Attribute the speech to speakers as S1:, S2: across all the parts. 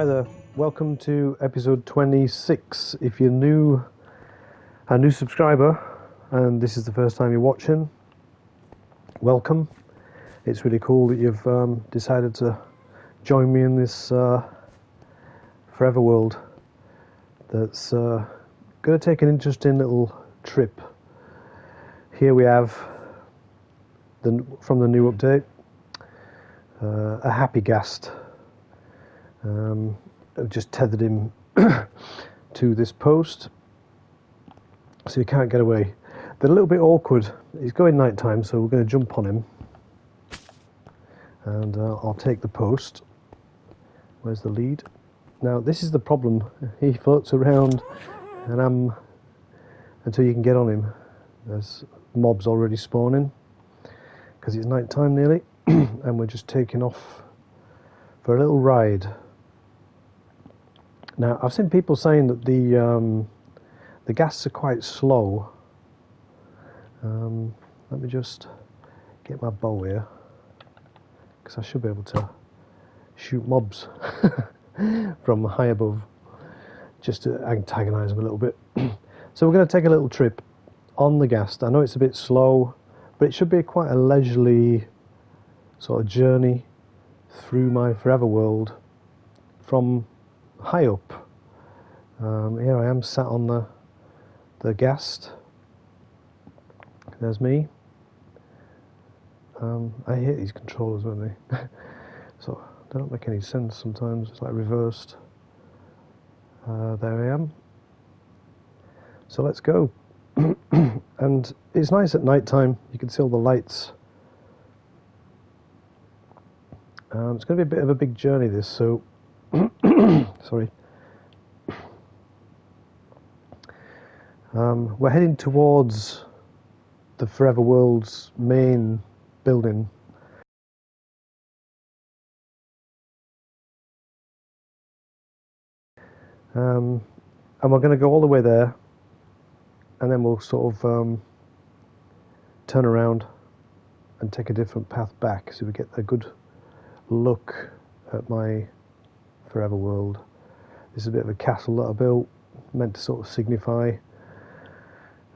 S1: Hi there, welcome to episode 26. If you're a new subscriber and this is the first time you're watching, welcome. It's really cool that you've decided to join me in this forever world that's going to take an interesting little trip. Here we have, from the new update, a Happy Ghast. I've just tethered him to this post so he can't get away. They're a little bit awkward. He's going night time, so we're going to jump on him and I'll take the post. Where's the lead? Now this is the problem. He floats around and until you can get on him. There's mobs already spawning because it's night time nearly and we're just taking off for a little ride. Now, I've seen people saying that the ghasts are quite slow. Let me just get my bow here, because I should be able to shoot mobs from high above, just to antagonise them a little bit. So we're going to take a little trip on the ghast. I know it's a bit slow, but it should be quite a leisurely sort of journey through my forever world from high up. Here I am sat on the ghast. There's me. I hate these controllers, don't they? So they don't make any sense sometimes. It's like reversed. There I am. So let's go. And it's nice at night time. You can see all the lights. It's going to be a bit of a big journey, this. So sorry. We're heading towards the Forever World's main building. And we're going to go all the way there, and then we'll sort of turn around and take a different path back so we get a good look at my Forever World. This is a bit of a castle that I built, meant to sort of signify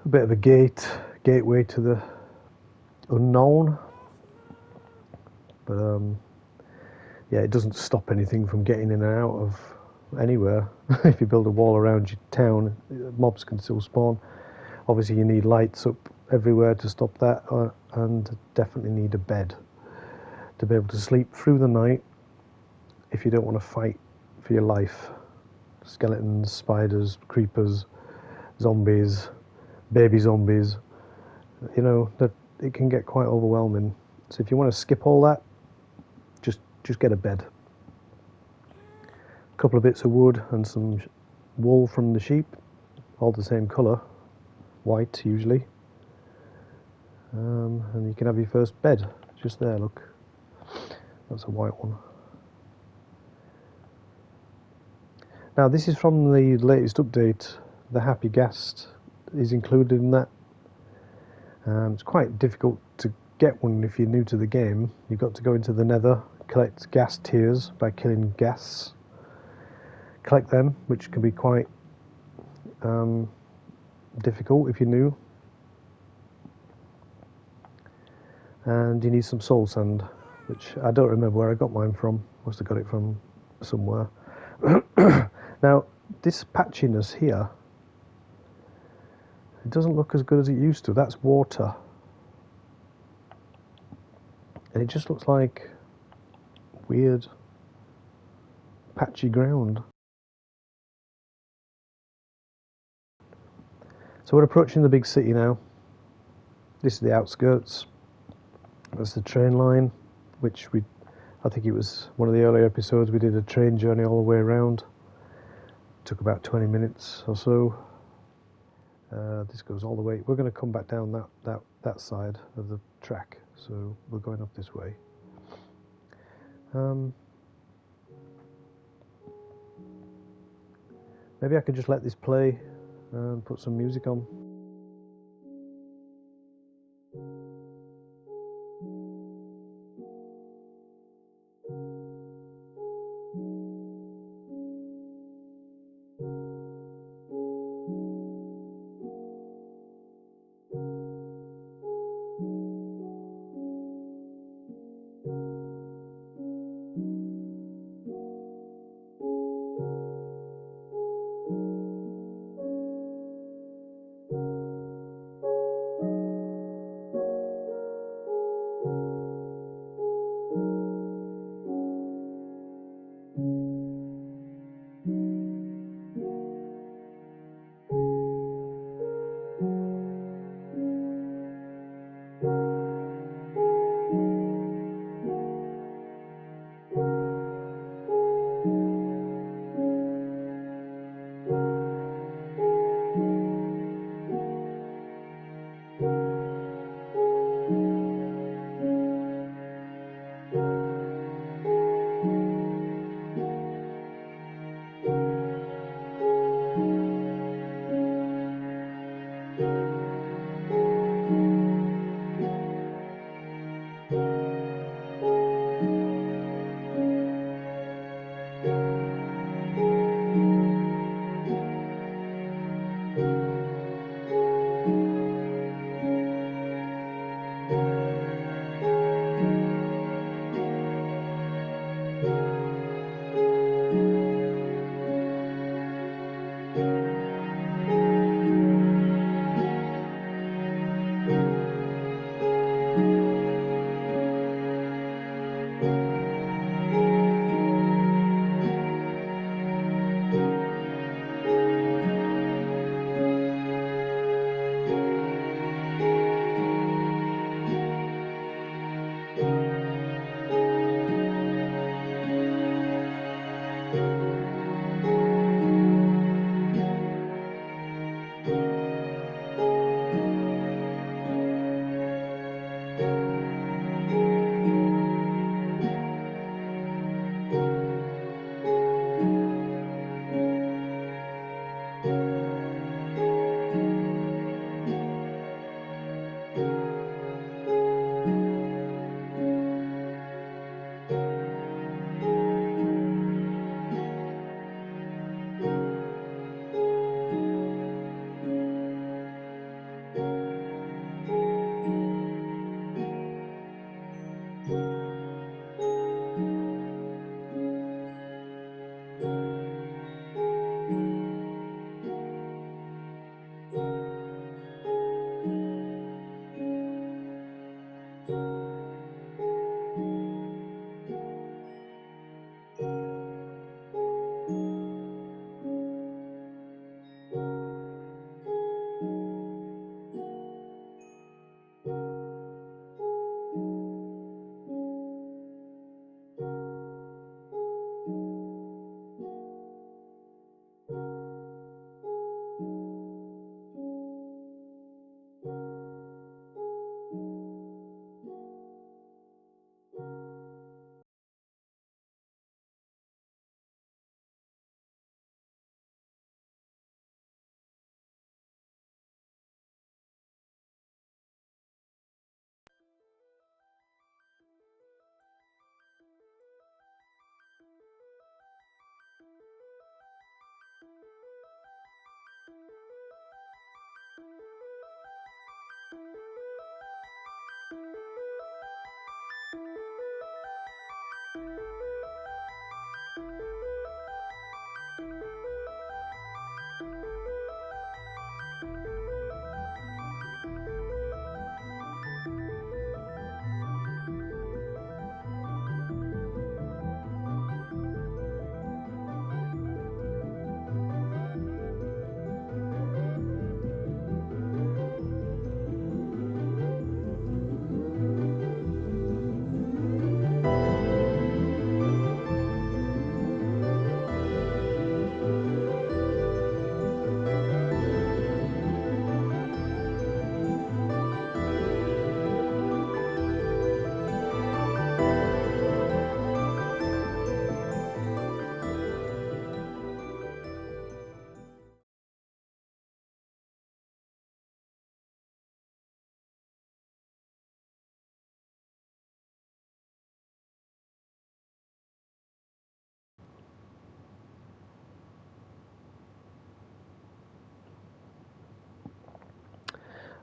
S1: a bit of a gateway to the unknown. But yeah, it doesn't stop anything from getting in and out of anywhere. If you build a wall around your town, mobs can still spawn. Obviously you need lights up everywhere to stop that, and definitely need a bed to be able to sleep through the night if you don't want to fight for your life. Skeletons, spiders, creepers, zombies, baby zombies, you know, that it can get quite overwhelming. So if you want to skip all that, just get a bed. A couple of bits of wood and some wool from the sheep, all the same colour, white usually. And you can have your first bed just there, look. That's a white one. Now this is from the latest update. The Happy Ghast is included in that. It's quite difficult to get one if you're new to the game. You've got to go into the Nether, collect ghast tears by killing ghasts. Collect them, which can be quite difficult if you're new. And you need some soul sand, which I don't remember where I got mine from. Must have got it from somewhere. Now, this patchiness here, it doesn't look as good as it used to. That's water. And it just looks like weird, patchy ground. So we're approaching the big city now. This is the outskirts. That's the train line, which I think it was one of the earlier episodes, we did a train journey all the way around. Took about 20 minutes or so. This goes all the way. We're going to come back down that side of the track, so we're going up this way. Maybe I could just let this play and put some music on.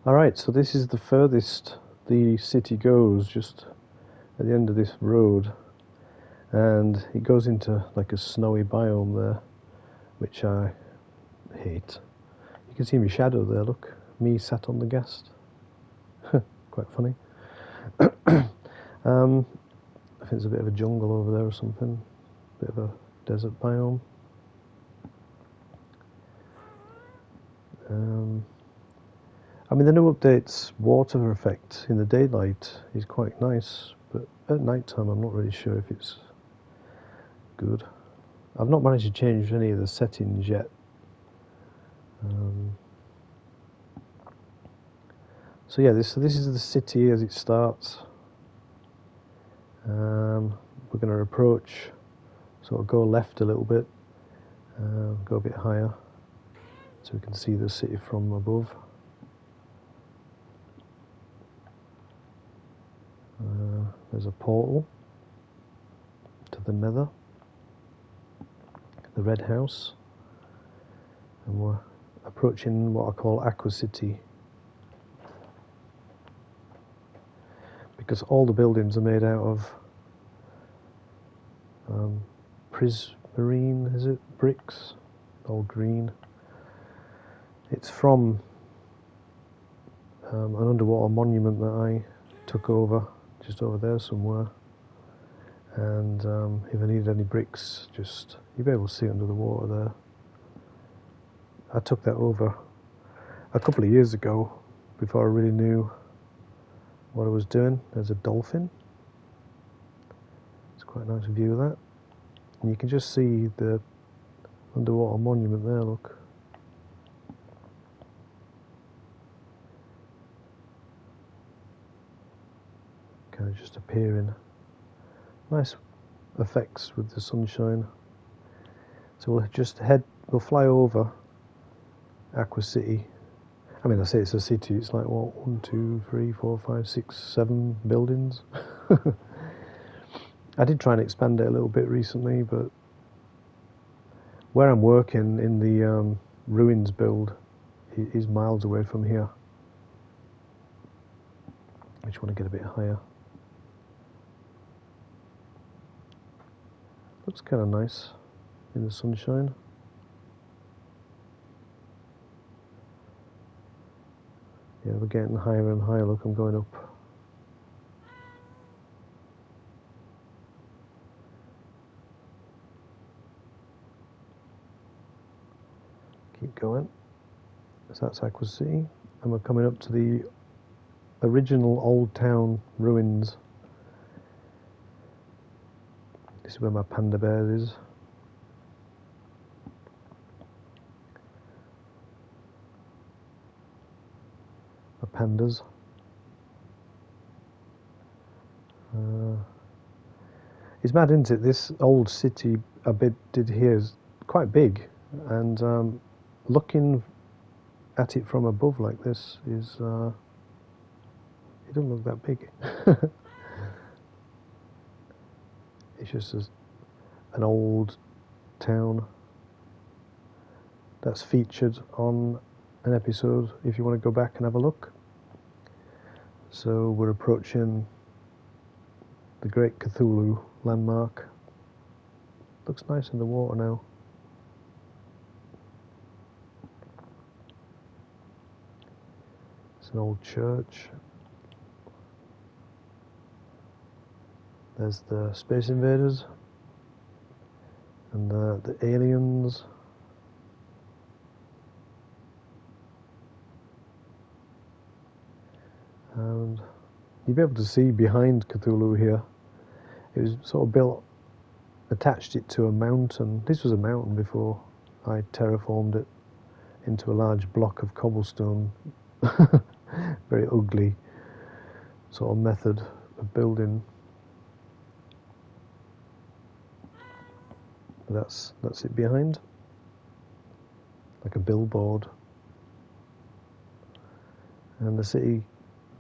S1: Alright, so this is the furthest the city goes, just at the end of this road, and it goes into like a snowy biome there, which I hate. You can see my shadow there, look, me sat on the Ghast. Quite funny. I think there's a bit of a jungle over there or something, bit of a desert biome. I mean, the new update's water effect in the daylight is quite nice, but at night time I'm not really sure if it's good. I've not managed to change any of the settings yet. So yeah, this is the city as it starts. We're going to approach, sort of go left a little bit, go a bit higher, so we can see the city from above. There's a portal to the Nether, the Red House, and we're approaching what I call Aqua City, because all the buildings are made out of prismarine, is it? Bricks, all green. It's from an underwater monument that I took over, just over there somewhere. And if I needed any bricks, just you'll be able to see under the water there. I took that over a couple of years ago, before I really knew what I was doing. There's a dolphin. It's quite a nice view of that. And you can just see the underwater monument there, look. Kind of just appearing. Nice effects with the sunshine. So we'll fly over Aqua City. I mean, I say it's a city, it's like what, 1, 2, 3, 4, 5, 6, 7 buildings. I did try and expand it a little bit recently, but where I'm working in the ruins build is miles away from here. I just want to get a bit higher. Looks kind of nice in the sunshine. Yeah, we're getting higher and higher. Look, I'm going up. Keep going. So that's Aqua City, and we're coming up to the original old town ruins. This is where my panda bear is. My pandas. It's mad, isn't it? This old city I did here is quite big, and looking at it from above like this is it doesn't look that big. It's just an old town that's featured on an episode if you want to go back and have a look. So we're approaching the Great Cthulhu landmark. Looks nice in the water now. It's an old church. There's the Space Invaders and the aliens. And you'll be able to see behind Cthulhu here. It was sort of built, attached it to a mountain. This was a mountain before I terraformed it into a large block of cobblestone. Very ugly sort of method of building. But that's it behind, like a billboard. And the city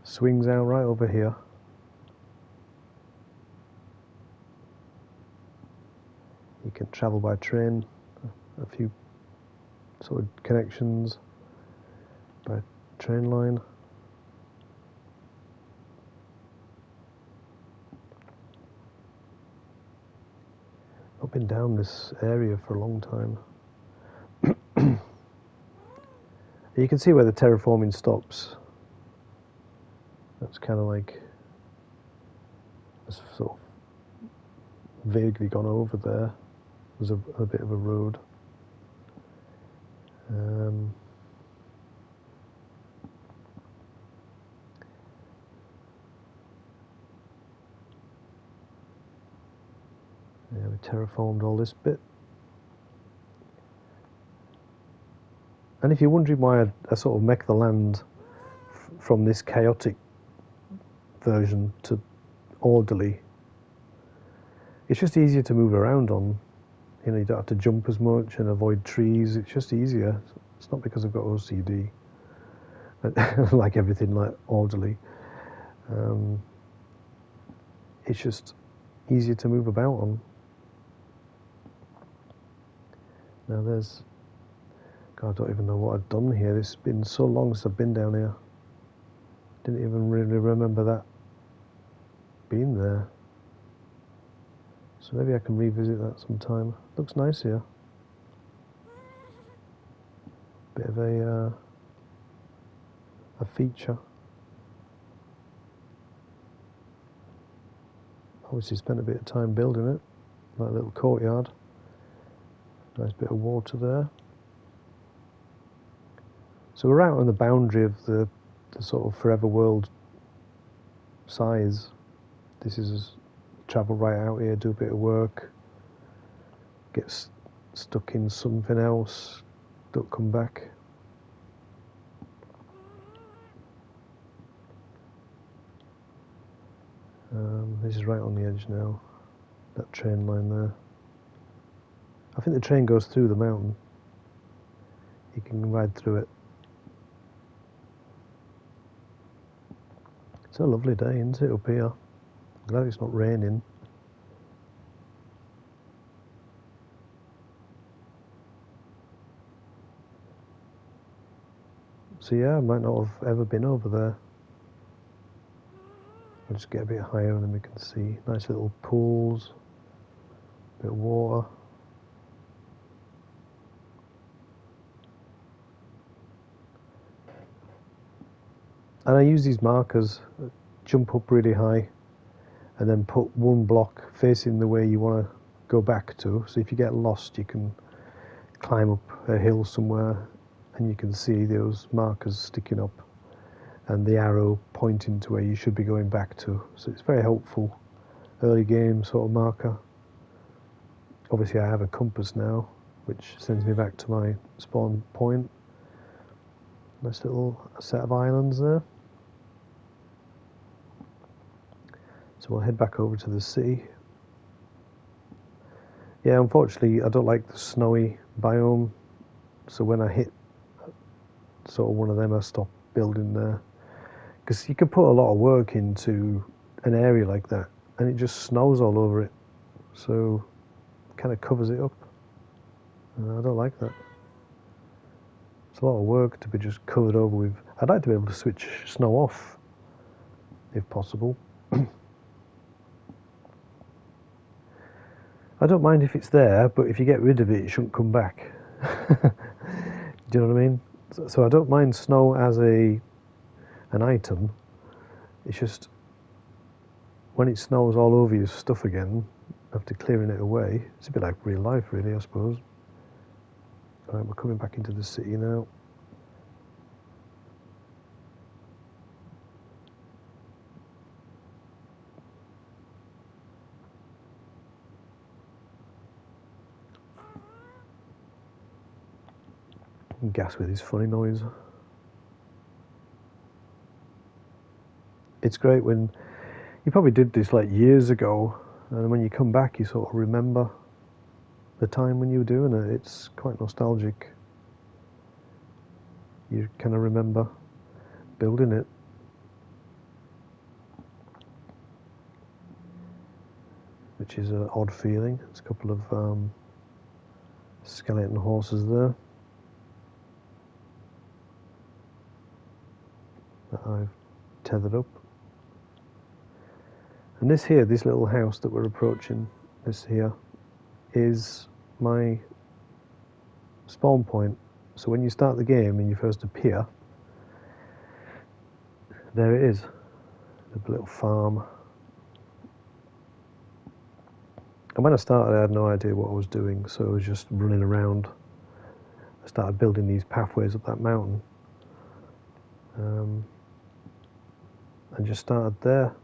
S1: swings out right over here. You can travel by train, a few sort of connections by train line. I've been down this area for a long time. You can see where the terraforming stops. That's kind of like it's sort of vaguely gone over there. There's a bit of a road. Yeah, we terraformed all this bit. And if you're wondering why I sort of make the land from this chaotic version to orderly, it's just easier to move around on. You know, you don't have to jump as much and avoid trees. It's just easier. It's not because I've got OCD. Like everything, like orderly. It's just easier to move about on. Now there's... God, I don't even know what I've done here. It's been so long since I've been down here. Didn't even really remember that being there. So maybe I can revisit that sometime. Looks nice here. Bit of a feature. Obviously spent a bit of time building it. Like a little courtyard. Nice bit of water there. So we're out on the boundary of the sort of forever world size. This is travel right out here, do a bit of work, get stuck in something else, don't come back. This is right on the edge now, that train line there. I think the train goes through the mountain. You can ride through it. It's a lovely day, isn't it, up here? I'm glad it's not raining. So yeah, I might not have ever been over there. I'll just get a bit higher and then we can see nice little pools, a bit of water. And I use these markers, jump up really high and then put one block facing the way you want to go back to. So if you get lost, you can climb up a hill somewhere and you can see those markers sticking up and the arrow pointing to where you should be going back to. So it's very helpful, early game sort of marker. Obviously I have a compass now, which sends me back to my spawn point. Nice little set of islands there. So we'll head back over to the city. Yeah, unfortunately I don't like the snowy biome, so when I hit sort of one of them I stop building there. Because you can put a lot of work into an area like that and it just snows all over it, so it kind of covers it up. And I don't like that. It's a lot of work to be just covered over with. I'd like to be able to switch snow off if possible. I don't mind if it's there, but if you get rid of it, it shouldn't come back. Do you know what I mean? So I don't mind snow as an item. It's just when it snows all over your stuff again, after clearing it away, it's a bit like real life, really, I suppose. Alright, we're coming back into the city now. Ghast with his funny noise. It's great when you probably did this like years ago, and when you come back you sort of remember the time when you were doing it. It's quite nostalgic. You kind of remember building it. Which is an odd feeling. There's a couple of skeleton horses there that I've tethered up. And this here, this little house that we're approaching, this here, is my spawn point. So when you start the game and you first appear, there it is, the little farm. And when I started I had no idea what I was doing, so I was just running around. I started building these pathways up that mountain. And just started there.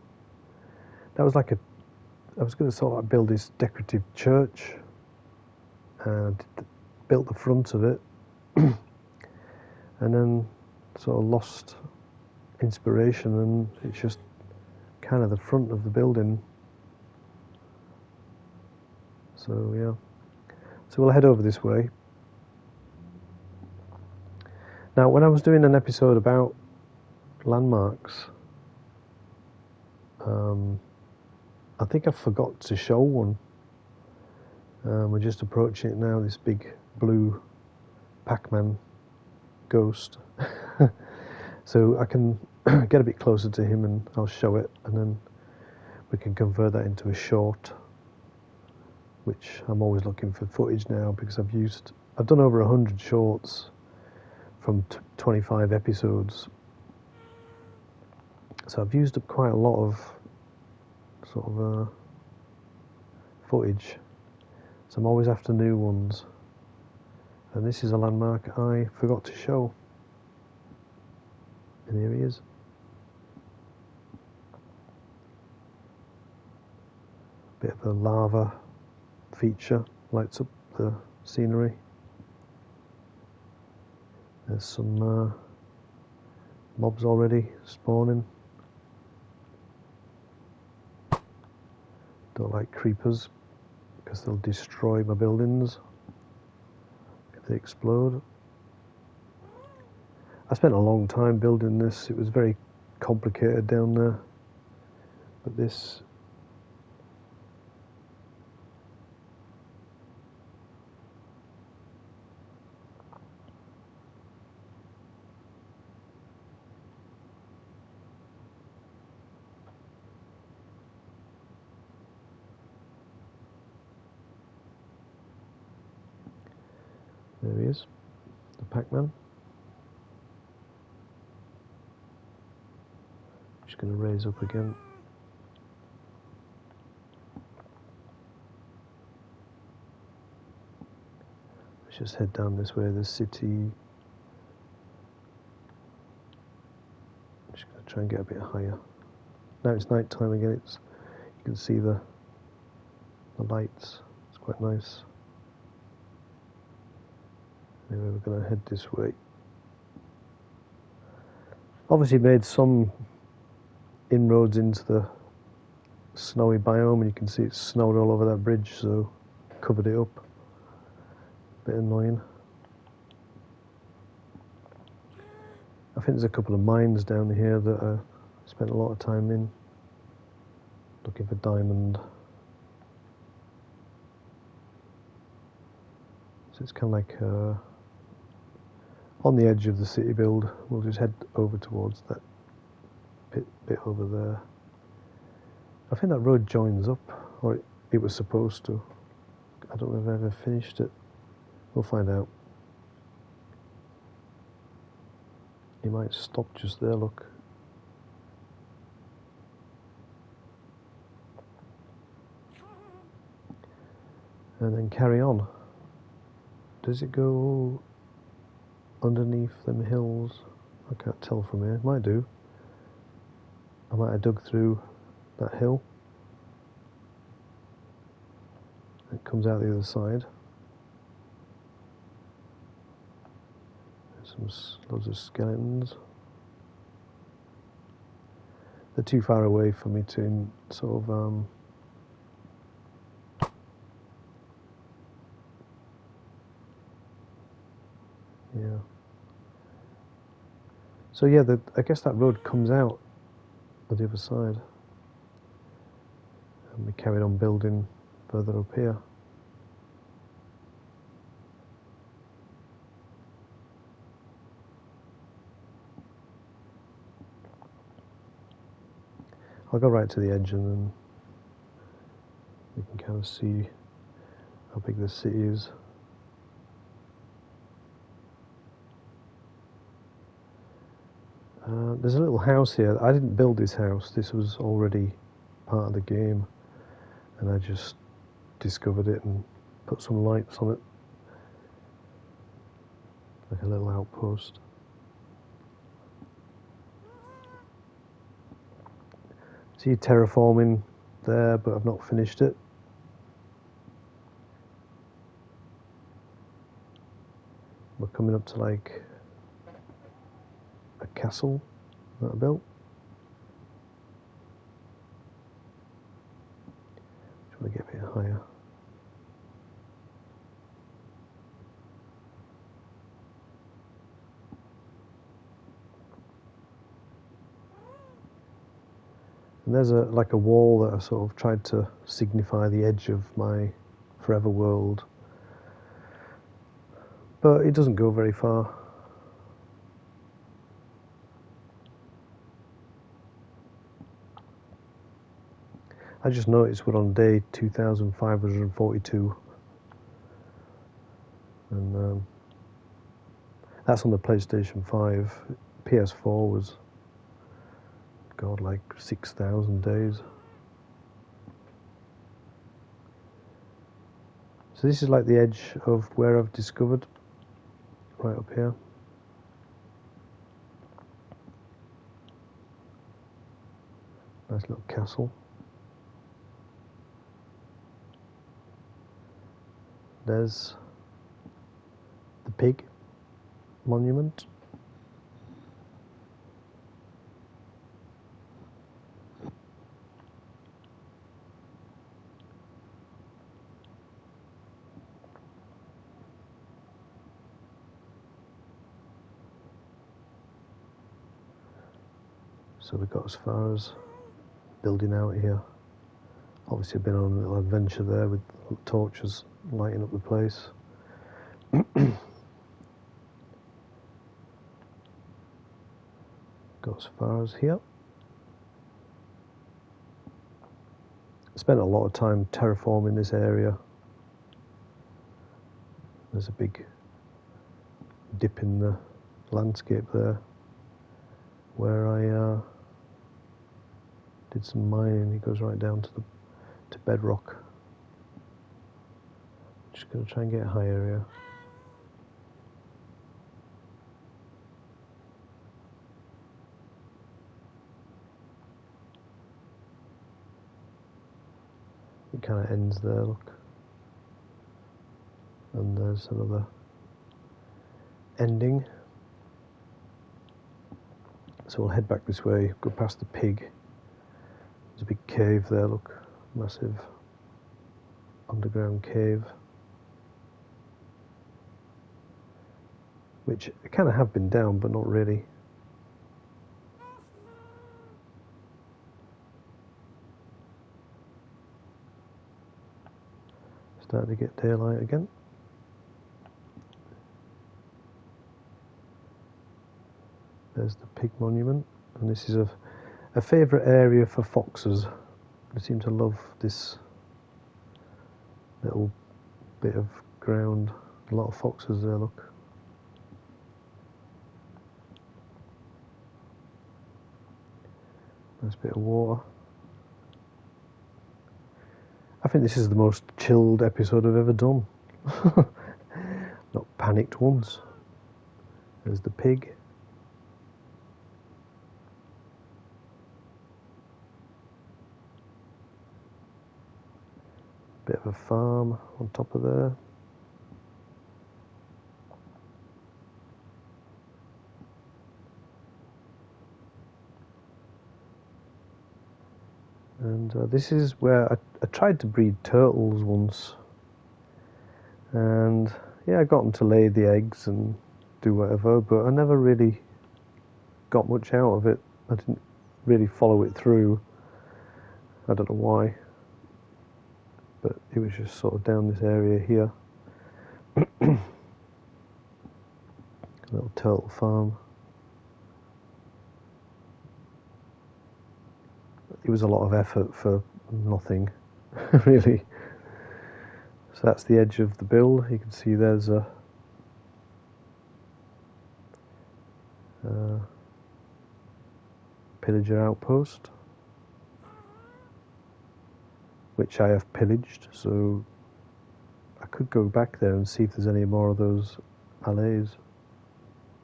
S1: That was like I was going to sort of build this decorative church and built the front of it and then sort of lost inspiration, and it's just kind of the front of the building. So yeah, so we'll head over this way. Now when I was doing an episode about landmarks, I think I forgot to show one. We're just approaching it now, this big blue Pac-Man ghost. So I can get a bit closer to him and I'll show it, and then we can convert that into a short, which I'm always looking for footage now, because I've done over 100 shorts from 25 episodes. So I've used up quite a lot of sort of footage, so I'm always after new ones, and this is a landmark I forgot to show, and here he is. Bit of a lava feature, lights up the scenery. There's some mobs already spawning. Don't like creepers because they'll destroy my buildings if they explode. I spent a long time building this. It was very complicated down there, but this there he is, the Pac-Man. Just going to raise up again. just head down this way, the city. Just going to try and get a bit higher. Now it's night time again, you can see the lights, it's quite nice. Anyway, we're going to head this way. Obviously made some inroads into the snowy biome, and you can see it's snowed all over that bridge, so covered it up. Bit annoying. I think there's a couple of mines down here that I spent a lot of time in, looking for diamond. So it's kind of like on the edge of the city build. We'll just head over towards that bit over there. I think that road joins up, or it was supposed to. I don't know if I've ever finished it. We'll find out. You might stop just there, look. And then carry on. Does it go underneath them hills? I can't tell from here. It might do. I might have dug through that hill. It comes out the other side. There's loads of skeletons. They're too far away for me to sort of yeah. So yeah, I guess that road comes out on the other side, and we carried on building further up here. I'll go right to the edge, and then we can kind of see how big this city is. There's a little house here. I didn't build this house. This was already part of the game, and I just discovered it and put some lights on it, like a little outpost. See terraforming there, but I've not finished it. We're coming up to like a castle that I built. Just want to get a bit higher. And there's like a wall that I sort of tried to signify the edge of my forever world, but it doesn't go very far. I just noticed we're on day 2542, and that's on the PlayStation 5. PS4 was, God, like 6,000 days. So this is like the edge of where I've discovered, right up here. Nice little castle. There's the pig monument. So we got as far as building out here. Obviously I've been on a little adventure there with torches lighting up the place. Got as far as here. Spent a lot of time terraforming this area. There's a big dip in the landscape there where I did some mining. It goes right down to bedrock. Just going to try and get higher here. It kind of ends there, look. And there's another ending. So we'll head back this way, go past the pig. There's a big cave there, look. Massive underground cave. Which I kind of have been down, but not really. Starting to get daylight again. There's the pig monument, and this is a favourite area for foxes. They seem to love this little bit of ground. A lot of foxes there, look. Nice bit of water. I think this is the most chilled episode I've ever done. Not panicked once. There's the pig. Bit of a farm on top of there. And this is where I tried to breed turtles once. And yeah, I got them to lay the eggs and do whatever, but I never really got much out of it. I didn't really follow it through. I don't know why. But it was just sort of down this area here. A little turtle farm. It was a lot of effort for nothing, really. So that's the edge of the build. You can see there's a pillager outpost, which I have pillaged, so I could go back there and see if there's any more of those allays.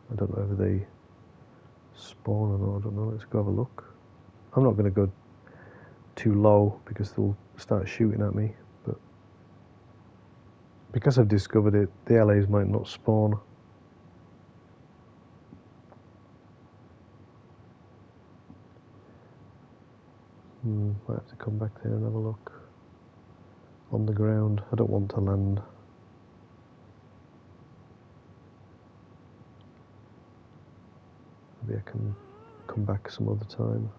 S1: I don't know whether they spawn or not, I don't know. Let's go have a look. I'm not going to go too low because they'll start shooting at me, but because I've discovered it, the allays might not spawn. Might have to come back there and have a look. On the ground, I don't want to land. Maybe I can come back some other time.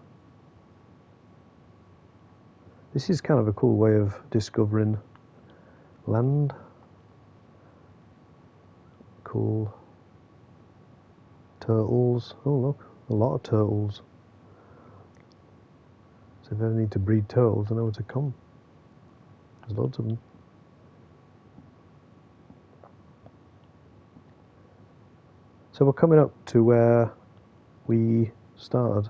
S1: This is kind of a cool way of discovering land. Cool. Turtles. Oh look, a lot of turtles. So if I ever need to breed turtles, I know where to come. There's loads of them. So we're coming up to where we started.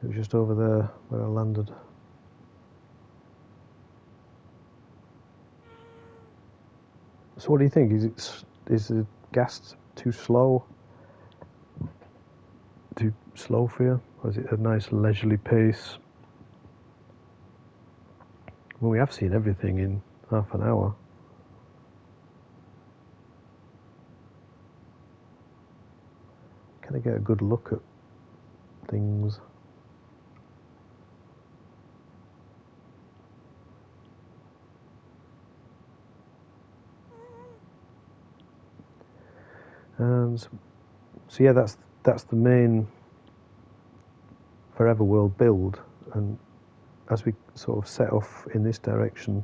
S1: It was just over there where I landed. So what do you think? Is the Ghast too slow? Too slow for you? Or is it a nice leisurely pace? Well, we have seen everything in half an hour. Can I get a good look at things? And so yeah, that's the main Forever World build, and as we sort of set off in this direction,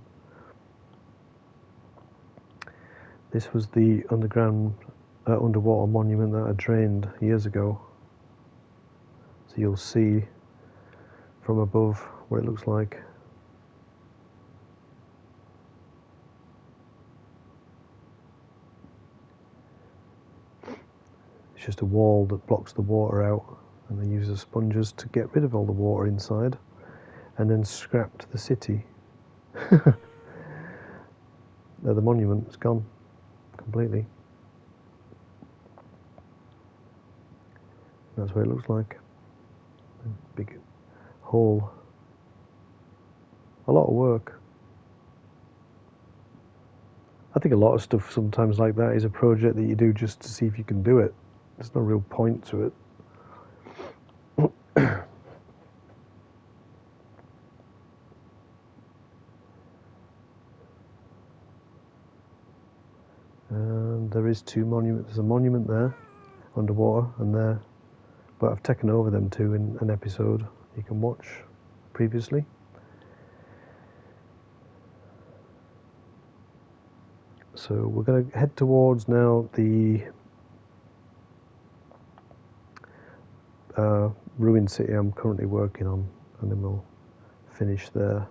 S1: this was the underwater monument that I drained years ago. So you'll see from above what it looks like. It's just a wall that blocks the water out, and they use the sponges to get rid of all the water inside, and then scrapped the city. The monument's gone completely. That's what it looks like. A big hole. a lot of work. I think a lot of stuff sometimes like that is a project that you do just to see if you can do it. There's no real point to it. And there is two monuments. There's a monument there, underwater, and there. But I've taken over them two in an episode you can watch previously. So we're going to head towards now the ruined city I'm currently working on, and then we'll finish there.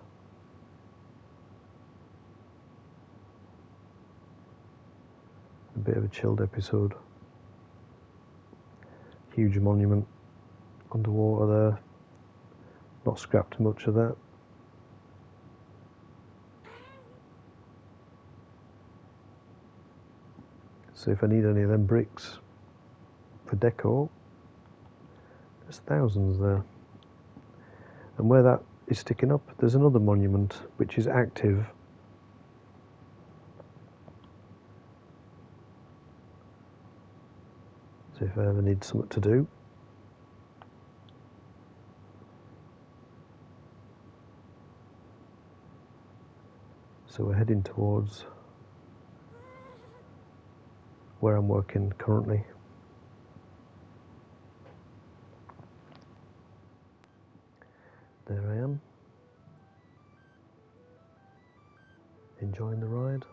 S1: A bit of a chilled episode. Huge monument underwater there. Not scrapped much of that. So if I need any of them bricks for deco, there's thousands there. And where that is sticking up, there's another monument which is active. So if I ever need something to do. So we're heading towards where I'm working currently. There I am, enjoying the ride.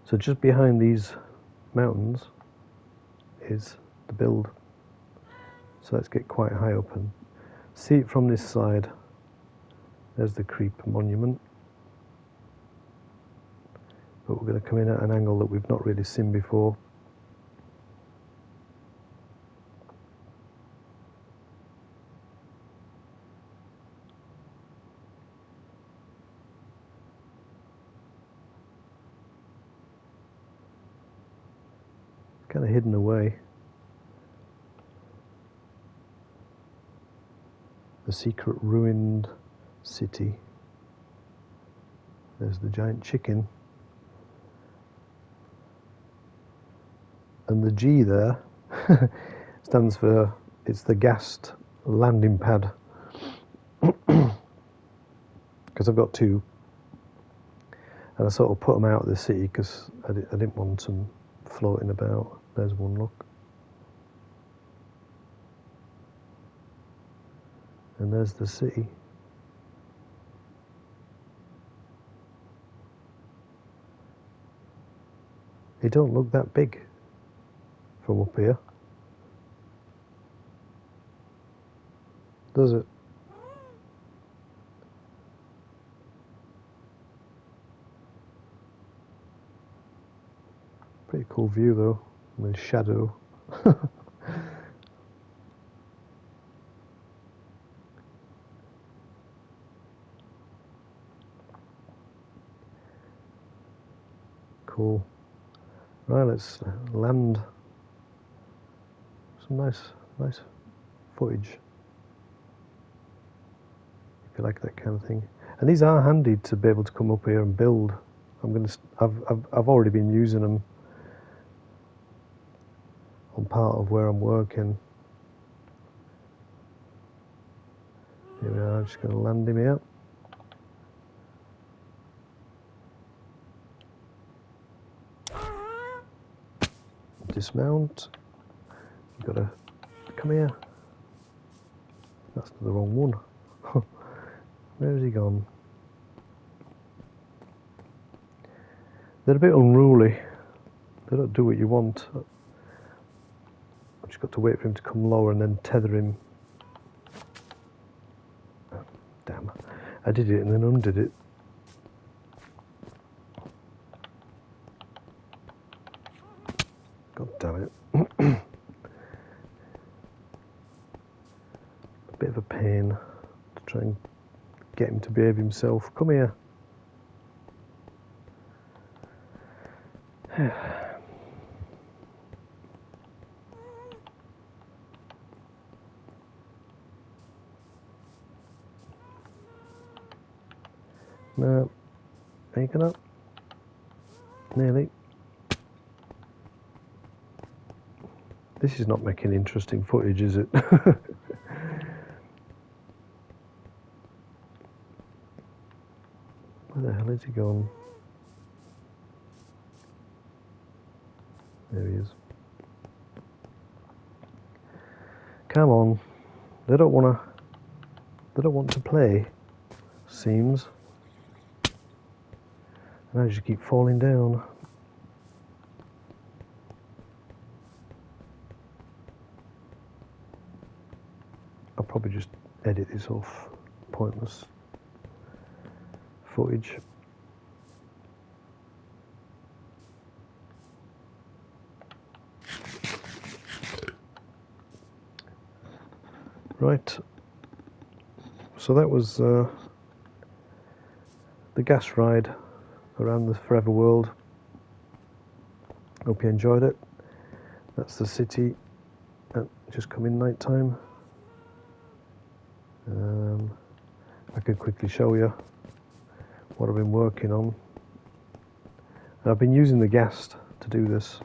S1: So just behind these mountains is the build. So let's get quite high up and see it from this side. There's the creep monument. But we're going to come in at an angle that we've not really seen before. Kind of hidden away. The secret ruined city. There's the giant chicken. And the G there stands for, it's the Ghast landing pad. Because I've got two. And I sort of put them out of the city because I didn't want them floating about. There's one, look. And there's the city. They don't look that big from up here, does it? Pretty cool view though, with shadow. Cool. Right, let's land some nice footage, if you like that kind of thing. And these are handy to be able to come up here and build. I've already been using them on part of where I'm working. Here we are. I'm just going to land him here. Dismount. You've got to come here. That's the wrong one. Where has he gone? They're a bit unruly. They don't do what you want. I've just got to wait for him to come lower and then tether him. Oh, damn. I did it and then undid it. God damn it. A bit of a pain to try and get him to behave himself. Come here. No, ain't gonna. Nearly. This is not making interesting footage, is it? Where the hell is he gone? There he is. Come on. They don't want to play, seems. And I just keep falling down. I'll probably just edit this off. Pointless footage. Right, so that was the gas ride around the Forever World. Hope you enjoyed it. That's the city. Just come in night time. I could quickly show you what I've been working on. And I've been using the Ghast to do this.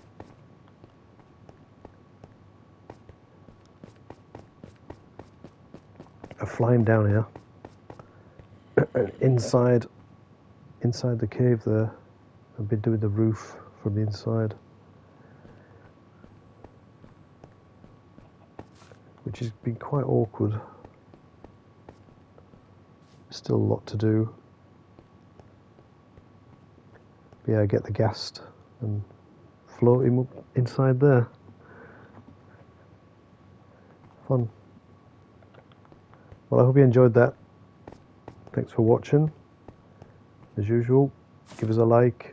S1: I'm flying down here. inside the cave there. I've been doing the roof from the inside, which has been quite awkward. Still a lot to do. But yeah, I get the Ghast and float him up inside there. Fun. Well, I hope you enjoyed that. Thanks for watching. As usual, give us a like.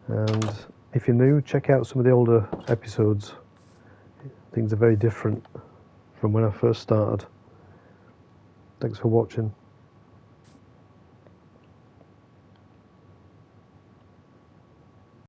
S1: And if you're new, check out some of the older episodes. Things are very different from when I first started. Thanks for watching.